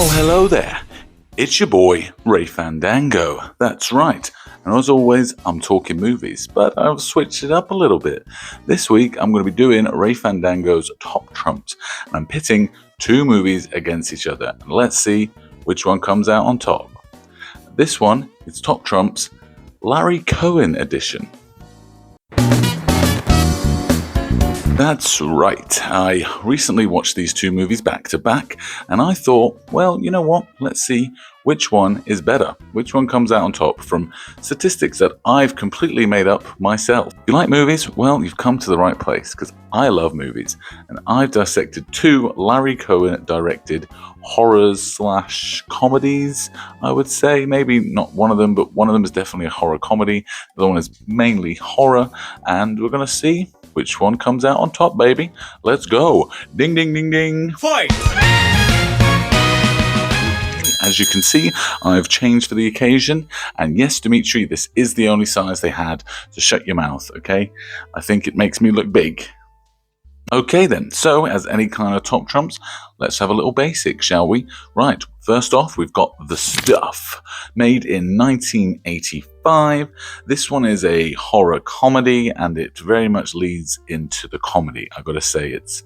Oh, hello there. It's your boy, Ray Fandango. That's right. And as always, I'm talking movies, but I've switched it up a little bit. This week, I'm going to be doing Ray Fandango's Top Trumps, and I'm pitting two movies against each other. And let's see which one comes out on top. This one is Top Trumps Larry Cohen edition. That's right. I recently watched these two movies back to back, and I thought, well, you know what? Let's see which one is better. Which one comes out on top from statistics that I've completely made up myself. If you like movies, well, you've come to the right place, because I love movies, and I've dissected two Larry Cohen directed horrors / comedies, I would say. Maybe not one of them, but one of them is definitely a horror comedy. The other one is mainly horror, and we're going to see which one comes out on top, baby. Let's go. Ding, ding, ding, ding. Fight! As you can see, I've changed for the occasion. And yes, Dimitri, this is the only size they had, so shut your mouth, okay? I think it makes me look big. Okay then, so as any kind of top trumps, let's have a little basic, shall we? Right, first off, we've got The Stuff, made in 1985. This one is a horror comedy, and it very much leads into the comedy. I've got to say, it's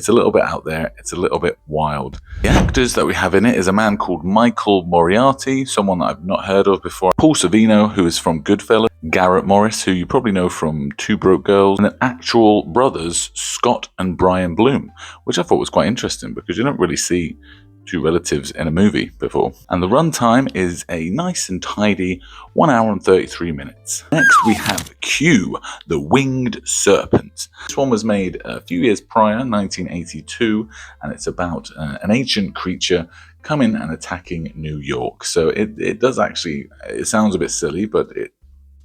a little bit out there, it's a little bit wild. The actors that we have in it is a man called Michael Moriarty, someone that I've not heard of before, Paul Sorvino, who is from Goodfellas, Garrett Morris, who you probably know from Two Broke Girls, and then actual brothers, Scott and Brian Bloom, which I thought was quite interesting because you don't really see two relatives in a movie before. And the runtime is a nice and tidy 1 hour and 33 minutes. Next we have Q, The Winged Serpent. This one was made a few years prior, 1982, and it's about an ancient creature coming and attacking New York. So it does actually, it sounds a bit silly, but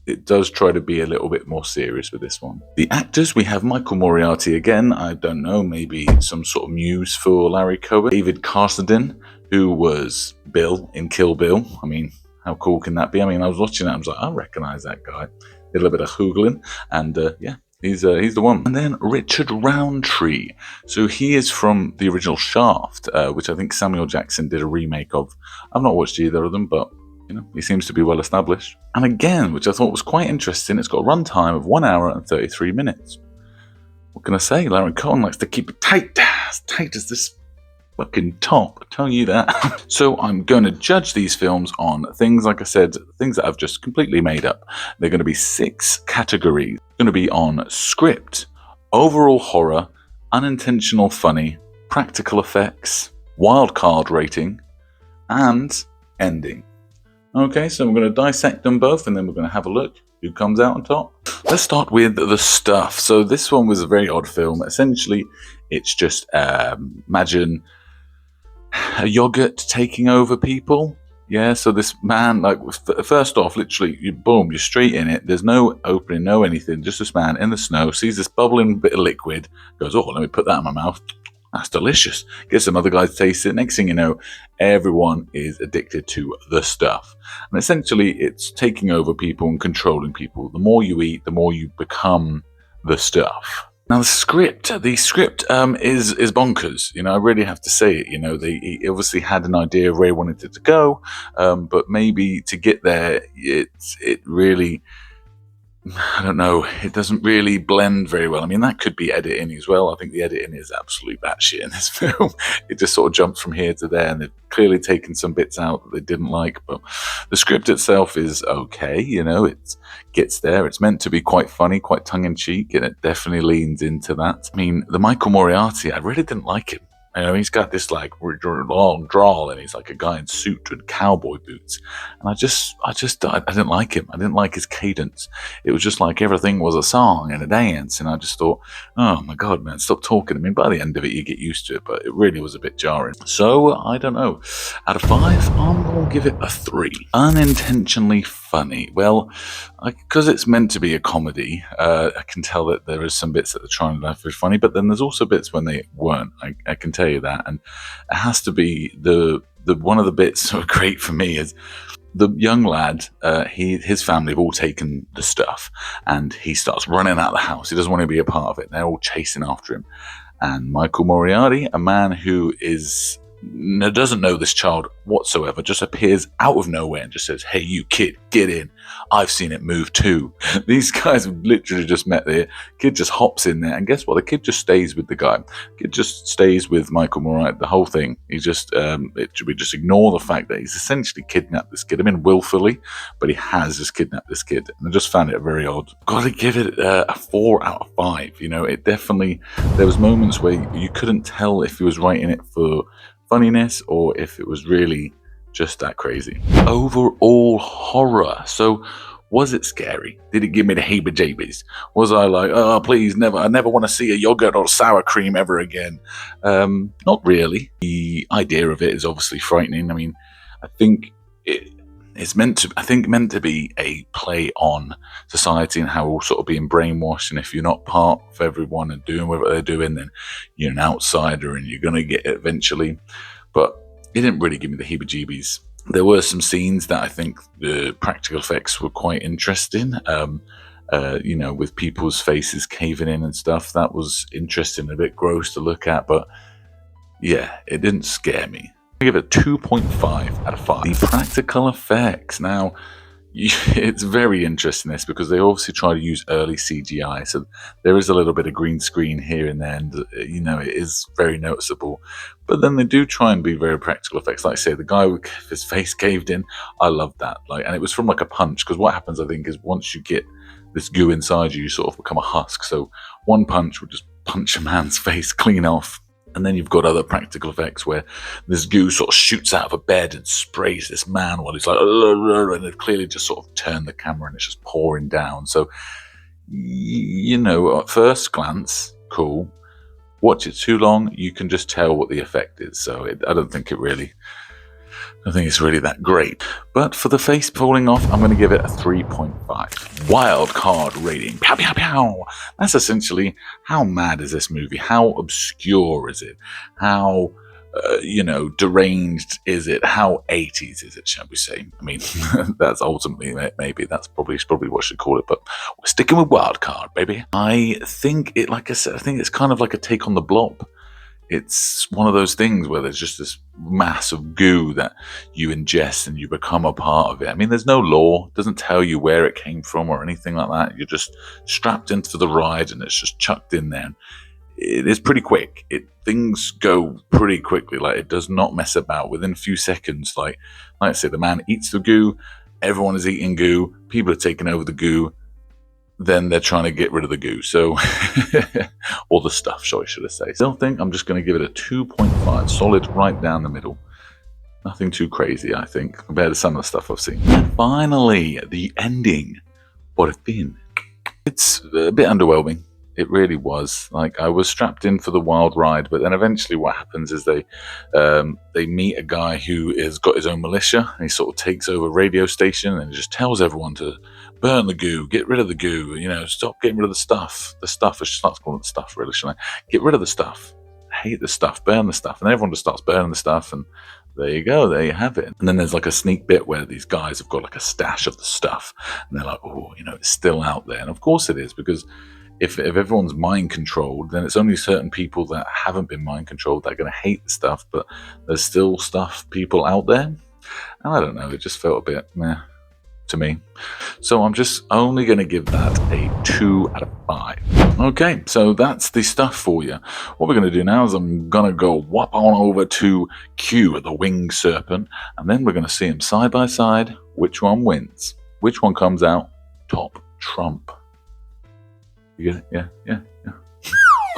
it does try to be a little bit more serious with this one. The actors, we have Michael Moriarty again. I don't know, maybe some sort of muse for Larry Cohen. David Carradine, who was Bill in Kill Bill. I mean, how cool can that be? I mean, I was watching that, I was like, I recognize that guy. Did a little bit of Googling, and yeah, he's the one. And then Richard Roundtree. So he is from the original Shaft, which I think Samuel Jackson did a remake of. I've not watched either of them, but you know, he seems to be well established. And again, which I thought was quite interesting, it's got a runtime of 1 hour and 33 minutes. What can I say? Larry Cohen likes to keep it tight as this fucking top. I'm telling you that. So I'm going to judge these films on things, like I said, things that I've just completely made up. They're going to be 6 categories. It's going to be on script, overall horror, unintentional funny, practical effects, wild card rating, and ending. Okay, so we're going to dissect them both, and then we're going to have a look who comes out on top. Let's start with The Stuff. So this one was a very odd film. Essentially, it's just, imagine a yogurt taking over people. Yeah, so this man, like, first off, literally, you're straight in it. There's no opening, no anything. Just this man in the snow, sees this bubbling bit of liquid, goes, oh, let me put that in my mouth. That's delicious. Gets some other guys to taste it. Next thing you know, everyone is addicted to the stuff. And essentially, it's taking over people and controlling people. The more you eat, the more you become the stuff. Now, the script is bonkers. You know, I really have to say it. You know, he obviously had an idea of where he wanted it to go, but maybe to get there, it really, I don't know, it doesn't really blend very well. I mean, that could be editing as well. I think the editing is absolutely batshit in this film. It just sort of jumps from here to there, and they've clearly taken some bits out that they didn't like, but the script itself is okay. You know, it gets there. It's meant to be quite funny, quite tongue-in-cheek, and it definitely leans into that. I mean, the Michael Moriarty, I really didn't like him. You know, he's got this like long drawl, and he's like a guy in suit with cowboy boots. And I didn't like him. I didn't like his cadence. It was just like everything was a song and a dance. And I just thought, oh my God, man, stop talking. I mean, by the end of it, you get used to it, but it really was a bit jarring. So I don't know. Out of 5, I'm going to give it a 3. Unintentionally funny. Well, because it's meant to be a comedy, I can tell that there is some bits that they're trying to be funny, but then there's also bits when they weren't. I can tell you that, and it has to be the one of the bits that were great for me is the young lad. His family have all taken the stuff, and he starts running out of the house. He doesn't want to be a part of it. They're all chasing after him, and Michael Moriarty, a man who is doesn't know this child whatsoever, just appears out of nowhere and just says, "Hey, you kid, get in. I've seen it move too." These guys have literally just met there. Kid just hops in there, and guess what? The kid just stays with the guy. Kid just stays with Michael Murray. The whole thing. He just, we just ignore the fact that he's essentially kidnapped this kid. I mean, willfully, but he has just kidnapped this kid, and I just found it very odd. Got to give it a 4 out of 5. You know, it definitely. There was moments where you couldn't tell if he was writing it for funniness or if it was really just that crazy. Overall horror. So was it scary? Did it give me the heebie-jeebies? Was I like, oh please, I never want to see a yogurt or sour cream ever again? Not really. The idea of it is obviously frightening. I mean, I think it's meant to be a play on society and how we're all sort of being brainwashed, and if you're not part of everyone and doing what they're doing, then you're an outsider and you're going to get it eventually. But it didn't really give me the heebie-jeebies. There were some scenes that I think the practical effects were quite interesting, you know, with people's faces caving in and stuff. That was interesting, a bit gross to look at, but yeah, it didn't scare me. I give it 2.5 out of 5. The practical effects. Now, it's very interesting this because they obviously try to use early CGI, so there is a little bit of green screen here and there, and you know, it is very noticeable. But then they do try and be very practical effects. Like I say, the guy with his face caved in, I love that. Like, and it was from like a punch, because what happens, I think, is once you get this goo inside you, you sort of become a husk. So one punch would just punch a man's face clean off. And then you've got other practical effects where this goo sort of shoots out of a bed and sprays this man while he's like, and it clearly just sort of turned the camera and it's just pouring down. So, you know, at first glance, cool. Watch it too long, you can just tell what the effect is. So I don't think it's really that great. But for the face falling off, I'm going to give it a 3.5. Wild card rating. Pow, pow, pow. That's essentially, how mad is this movie? How obscure is it? How, you know, deranged is it? How 80s is it, shall we say? I mean, that's ultimately, maybe that's probably what I should call it, but we're sticking with wild card, baby. I think it, like I said, I think it's kind of like a take on The Blob. It's one of those things where there's just this mass of goo that you ingest and you become a part of it. I mean, there's no law. It doesn't tell you where it came from or anything like that. You're just strapped into the ride and it's just chucked in there. It is pretty quick. Things go pretty quickly. Like, it does not mess about. Within a few seconds, like I say, the man eats the goo. Everyone is eating goo. People are taking over the goo. Then they're trying to get rid of the goo. So, or the stuff, should I say. Still think I'm just going to give it a 2.5. Solid right down the middle. Nothing too crazy, I think, compared to some of the stuff I've seen. And finally, the ending. What a thing. It's a bit underwhelming. It really was. Like, I was strapped in for the wild ride, but then eventually what happens is they meet a guy who has got his own militia, and he sort of takes over a radio station and just tells everyone to burn the goo, get rid of the goo, you know, stop getting rid of the stuff. The stuff, I should start calling it the stuff, really, shouldn't I? Get rid of the stuff. Hate the stuff, burn the stuff. And everyone just starts burning the stuff, and there you go, there you have it. And then there's like a sneak bit where these guys have got like a stash of the stuff, and they're like, oh, you know, it's still out there. And of course it is, because if everyone's mind controlled, then it's only certain people that haven't been mind controlled that are going to hate the stuff, but there's still people out there. And I don't know, it just felt a bit meh to me. So I'm just only going to give that a 2 out of 5. Okay, so that's the stuff for you. What we're going to do now is I'm going to go whop on over to Q, the Winged Serpent, and then we're going to see them side by side. Which one wins? Which one comes out top trump? You get it? Yeah.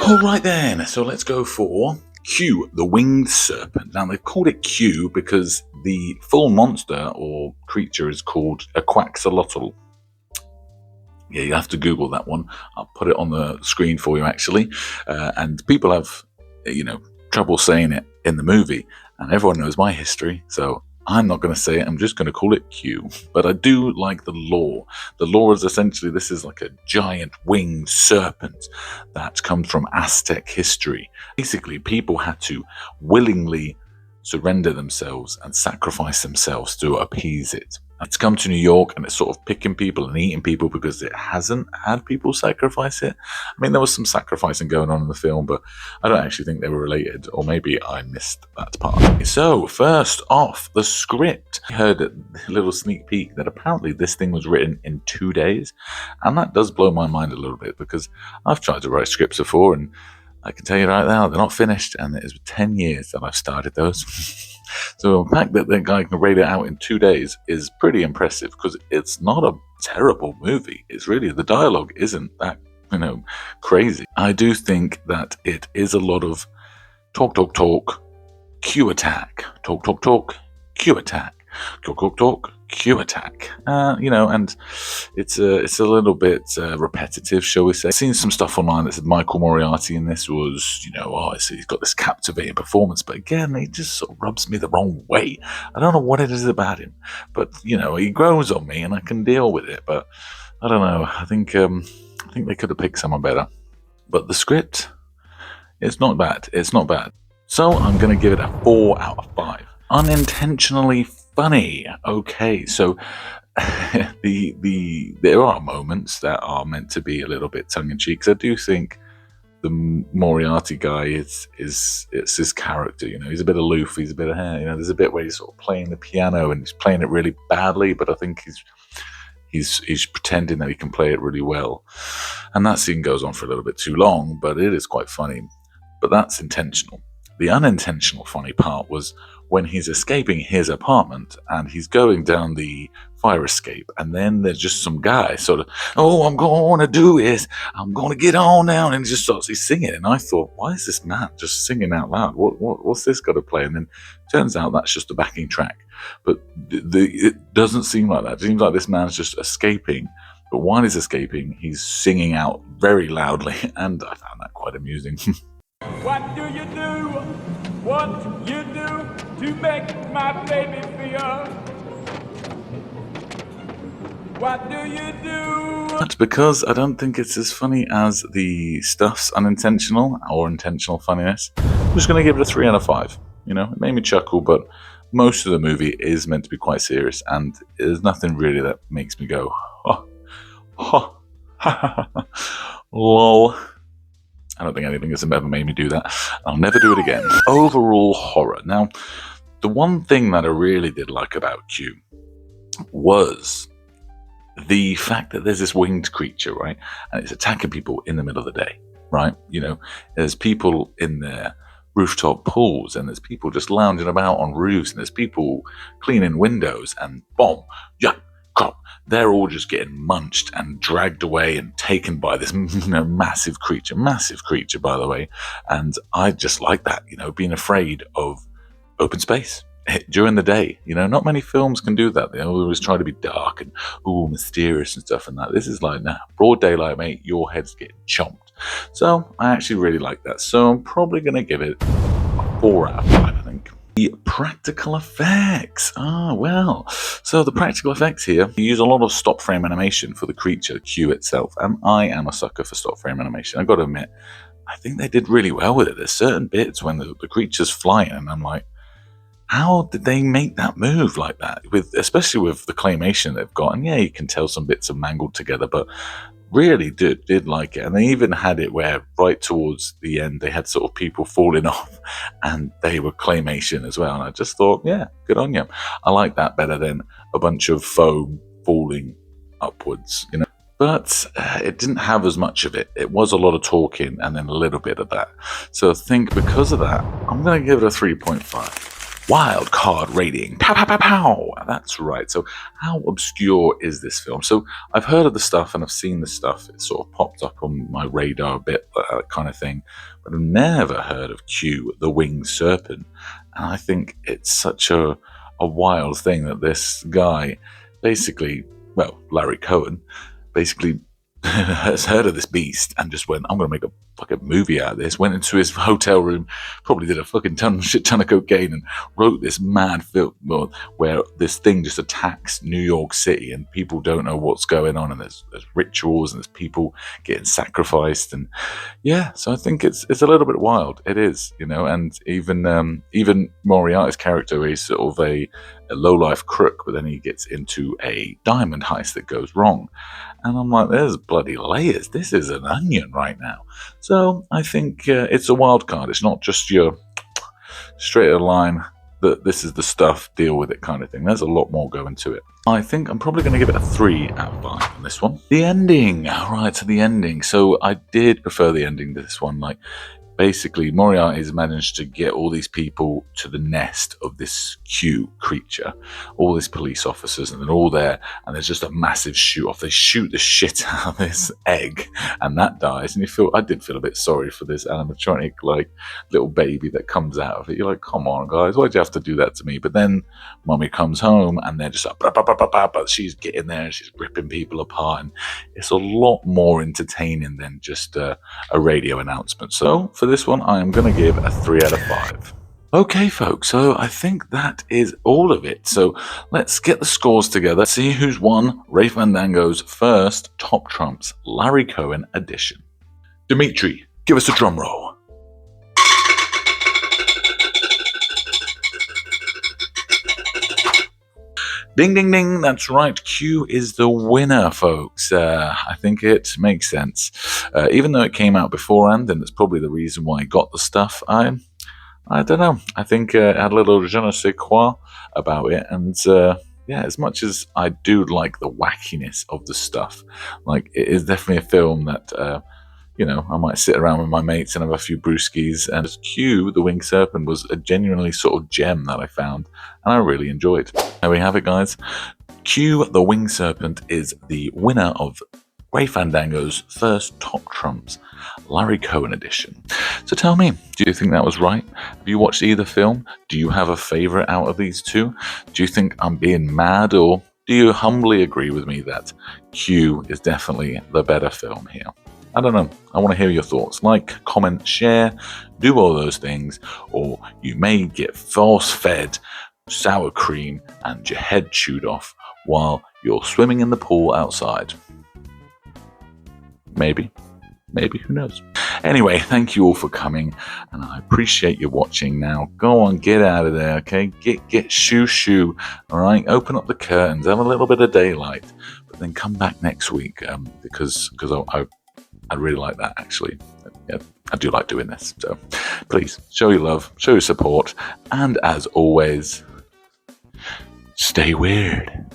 All right then, so let's go for Q, the Winged Serpent. Now, they've called it Q because the full monster or creature is called a quaxolotl. Yeah, you have to Google that one. I'll put it on the screen for you, actually. And people have, you know, trouble saying it in the movie, and everyone knows my history, so I'm not going to say it, I'm just going to call it Q. But I do like the lore. The lore is essentially, this is like a giant winged serpent that comes from Aztec history. Basically, people had to willingly surrender themselves and sacrifice themselves to appease it. It's come to New York and it's sort of picking people and eating people because it hasn't had people sacrifice it. I mean, there was some sacrificing going on in the film, but I don't actually think they were related, or maybe I missed that part. So, first off, the script. I heard a little sneak peek that apparently this thing was written in 2 days, and that does blow my mind a little bit because I've tried to write scripts before, and I can tell you right now, they're not finished, and it is 10 years that I've started those. So the fact that the guy can rate it out in 2 days is pretty impressive because it's not a terrible movie. It's really, the dialogue isn't that, crazy. I do think that it is a lot of talk, talk, talk, cue attack. Talk, talk, talk, cue attack. Talk, talk, talk, cue attack. And it's a little bit repetitive, shall we say. I've seen some stuff online that said Michael Moriarty in this was, he's got this captivating performance, but again, he just sort of rubs me the wrong way. I don't know what it is about him, but he grows on me and I can deal with it. But I don't know. I think they could have picked someone better. But the script, it's not bad. It's not bad. So I'm going to give it a 4 out of 5. Unintentionally funny. Okay, so there are moments that are meant to be a little bit tongue-in-cheek. 'Cause I do think the Moriarty guy it's his character. He's a bit aloof. He's a bit of there's a bit where he's sort of playing the piano and he's playing it really badly, but I think he's pretending that he can play it really well. And that scene goes on for a little bit too long, but it is quite funny. But that's intentional. The unintentional funny part was when he's escaping his apartment and he's going down the fire escape, and then there's just some guy sort of, I'm going to do is, I'm going to get on down, and he just starts singing. And I thought, why is this man just singing out loud? What's this got to play? And then it turns out that's just a backing track. But it doesn't seem like that. It seems like this man's just escaping. But while he's escaping, he's singing out very loudly, and I found that quite amusing. What do you do? What you do to make my baby feel? What do you do? That's because I don't think it's as funny as the stuff's unintentional or intentional funniness. I'm just going to give it a 3 out of 5. It made me chuckle, but most of the movie is meant to be quite serious, and there's nothing really that makes me go, lol. I don't think anything has ever made me do that. I'll never do it again. Overall horror. Now, the one thing that I really did like about Q was the fact that there's this winged creature, right? And it's attacking people in the middle of the day, right? There's people in their rooftop pools, and there's people just lounging about on roofs, and there's people cleaning windows, and boom, yeah, crap. They're all just getting munched and dragged away and taken by this massive creature, by the way. And I just like that, being afraid of open space during the day. Not many films can do that. They always try to be dark and mysterious and stuff and that. This is like, broad daylight, mate, your head's getting chomped. So I actually really like that. So I'm probably going to give it a 4 out of 5, I think. The practical effects. So the practical effects here, you use a lot of stop frame animation for the creature, Q itself, and I am a sucker for stop frame animation. I've got to admit, I think they did really well with it. There's certain bits when the creature's flying, and I'm like, how did they make that move like that? Especially with the claymation they've got, and yeah, you can tell some bits are mangled together, but really did like it. And they even had it where right towards the end they had sort of people falling off and they were claymation as well, and I just thought, yeah, good on you. I like that better than a bunch of foam falling upwards, but it didn't have as much of it. It was a lot of talking and then a little bit of that. So I think because of that, I'm going to give it a 3.5. Wild card rating. Pow, pow, pow, pow. That's right. So how obscure is this film? So I've heard of the stuff and I've seen the stuff. It sort of popped up on my radar a bit, that kind of thing. But I've never heard of Q, the Winged Serpent. And I think it's such a wild thing that this guy basically, Larry Cohen, basically has heard of this beast and just went, I'm going to make a fucking movie out of this. Went into his hotel room, probably did a fucking shit ton of cocaine, and wrote this mad film where this thing just attacks New York City and people don't know what's going on, and there's rituals and there's people getting sacrificed, and yeah, so I think it's a little bit wild. It is, and even Moriarty's character is sort of a low-life crook, but then he gets into a diamond heist that goes wrong. And I'm like, there's bloody layers. This is an onion right now. So I think it's a wild card. It's not just your straight of the line that this is the stuff, deal with it kind of thing. There's a lot more going to it. I think I'm probably going to give it a 3 out of 5 on this one. The ending. Right, to the ending. So I did prefer the ending to this one. Like, basically, Moriarty's managed to get all these people to the nest of this Q creature, all these police officers, and they're all there, and there's just a massive shoot-off. They shoot the shit out of this egg, and that dies, and I did feel a bit sorry for this animatronic, like, little baby that comes out of it. You're like, come on, guys, why'd you have to do that to me? But then Mummy comes home, and they're just like, bah, bah, bah, bah, bah, but she's getting there, and she's ripping people apart, and it's a lot more entertaining than just a radio announcement. So, for this one, I am going to give a 3 out of 5. Okay, folks, so I think that is all of it. So let's get the scores together, see who's won Ray Fandango's first Top Trumps Larry Cohen edition. Dimitri, give us a drum roll. Ding, ding, ding. That's right. Q is the winner, folks. I think it makes sense. Even though it came out beforehand, and it's probably the reason why I got the stuff, I don't know. I think it had a little je ne sais quoi about it. And yeah, as much as I do like the wackiness of the stuff, like, it is definitely a film that, I might sit around with my mates and have a few brewskis. And Q, the Winged Serpent, was a genuinely sort of gem that I found, and I really enjoyed. There we have it, guys. Q, the Winged Serpent, is the winner of Ray Fandango's first Top Trumps Larry Cohen edition. So tell me, do you think that was right? Have you watched either film? Do you have a favorite out of these two? Do you think I'm being mad, or do you humbly agree with me that Q is definitely the better film here? I don't know. I want to hear your thoughts. Like, comment, share, do all those things, or you may get force-fed sour cream and your head chewed off while you're swimming in the pool outside. Maybe, who knows? Anyway, thank you all for coming, and I appreciate you watching. Now, go on, get out of there, okay? Get shoo, all right? Open up the curtains, have a little bit of daylight, but then come back next week, because I really like that, actually. Yeah, I do like doing this. So please, show your love, show your support, and as always, stay weird.